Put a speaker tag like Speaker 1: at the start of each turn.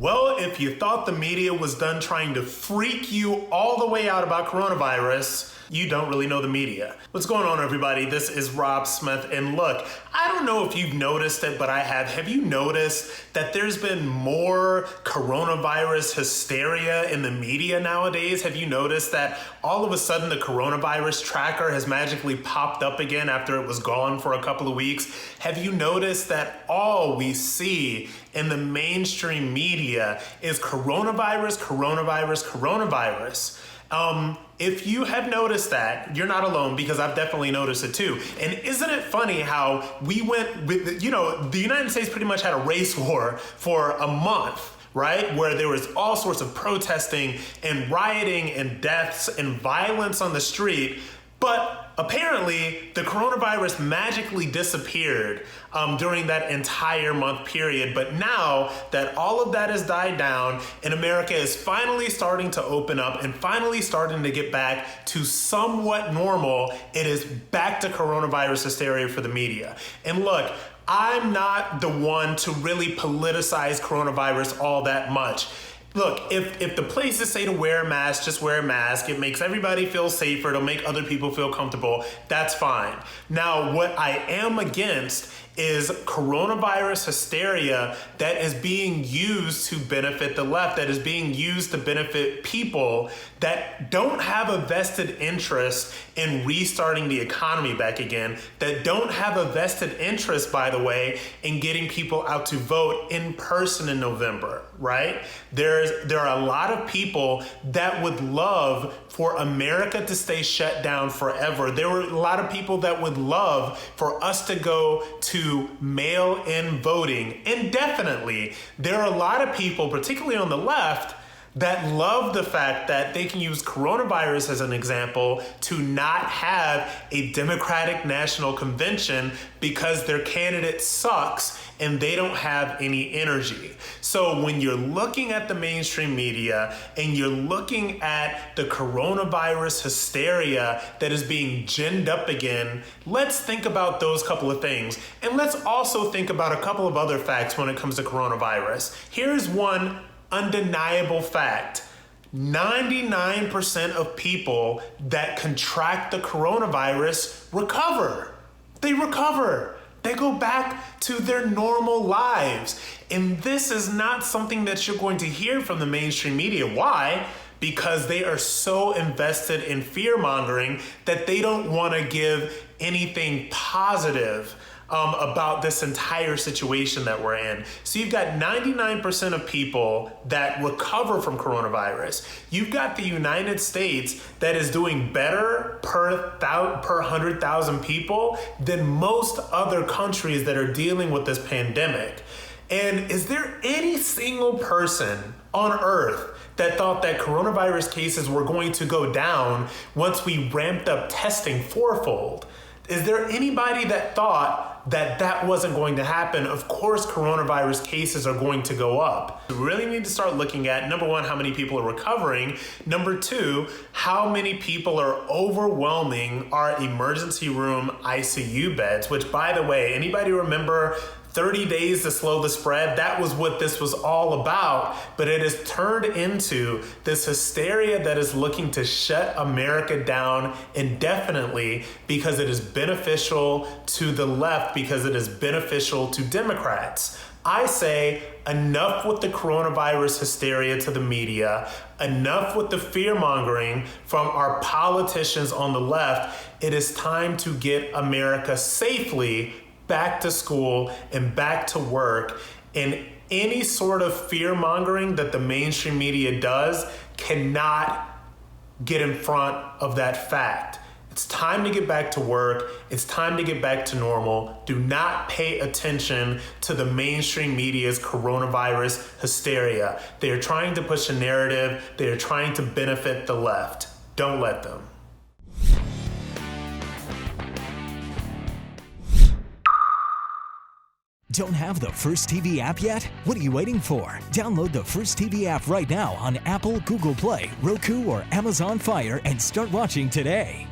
Speaker 1: Well, if you thought the media was done trying to freak you all the way out about coronavirus, you don't really know the media. What's going on, everybody? This is Rob Smith, and look, I don't know if you've noticed it, but I have. Have you noticed that there's been more coronavirus hysteria in the media nowadays? Have you noticed that all of a sudden the coronavirus tracker has magically popped up again after it was gone for a couple of weeks? Have you noticed that all we see in the mainstream media is coronavirus, coronavirus, coronavirus? If you have noticed that, you're not alone, because I've definitely noticed it too. And isn't it funny how we went with, the United States pretty much had a race war for a month, right? Where there was all sorts of protesting and rioting and deaths and violence on the street. But apparently, the coronavirus magically disappeared during that entire month period. But now that all of that has died down and America is finally starting to open up and finally starting to get back to somewhat normal, it is back to coronavirus hysteria for the media. And look, I'm not the one to really politicize coronavirus all that much. Look, if the places say to wear a mask, just wear a mask. It makes everybody feel safer. It'll make other people feel comfortable. That's fine. Now, what I am against is coronavirus hysteria that is being used to benefit the left, that is being used to benefit people that don't have a vested interest in restarting the economy back again, that don't have a vested interest, by the way, in getting people out to vote in person in November, right? There are a lot of people that would love for America to stay shut down forever. There were a lot of people that would love for us to go to mail-in voting indefinitely. There are a lot of people, particularly on the left, that love the fact that they can use coronavirus as an example to not have a Democratic National Convention because their candidate sucks and they don't have any energy. So when you're looking at the mainstream media and you're looking at the coronavirus hysteria that is being ginned up again, let's think about those couple of things. And let's also think about a couple of other facts when it comes to coronavirus. Here's one undeniable fact. 99% of people that contract the coronavirus recover. They recover. They go back to their normal lives. And this is not something that you're going to hear from the mainstream media. Why? Because they are so invested in fear-mongering that they don't want to give anything positive about this entire situation that we're in. So you've got 99% of people that recover from coronavirus. You've got the United States that is doing better per 100,000 people than most other countries that are dealing with this pandemic. And is there any single person on earth that thought that coronavirus cases were going to go down once we ramped up testing fourfold? Is there anybody that thought that that wasn't going to happen? Of course, coronavirus cases are going to go up. We really need to start looking at, number one, how many people are recovering. Number two, how many people are overwhelming our emergency room ICU beds, which, by the way, anybody remember 30 days to slow the spread? That was what this was all about, but it has turned into this hysteria that is looking to shut America down indefinitely because it is beneficial to the left, because it is beneficial to Democrats. I say enough with the coronavirus hysteria to the media, enough with the fear-mongering from our politicians on the left. It is time to get America safely back to school and back to work, and any sort of fear-mongering that the mainstream media does cannot get in front of that fact. It's time to get back to work. It's time to get back to normal. Do not pay attention to the mainstream media's coronavirus hysteria. They are trying to push a narrative. They are trying to benefit the left. Don't let them.
Speaker 2: Don't have the First TV app yet? What are you waiting for? Download the First TV app right now on Apple, Google Play, Roku, or Amazon Fire and start watching today.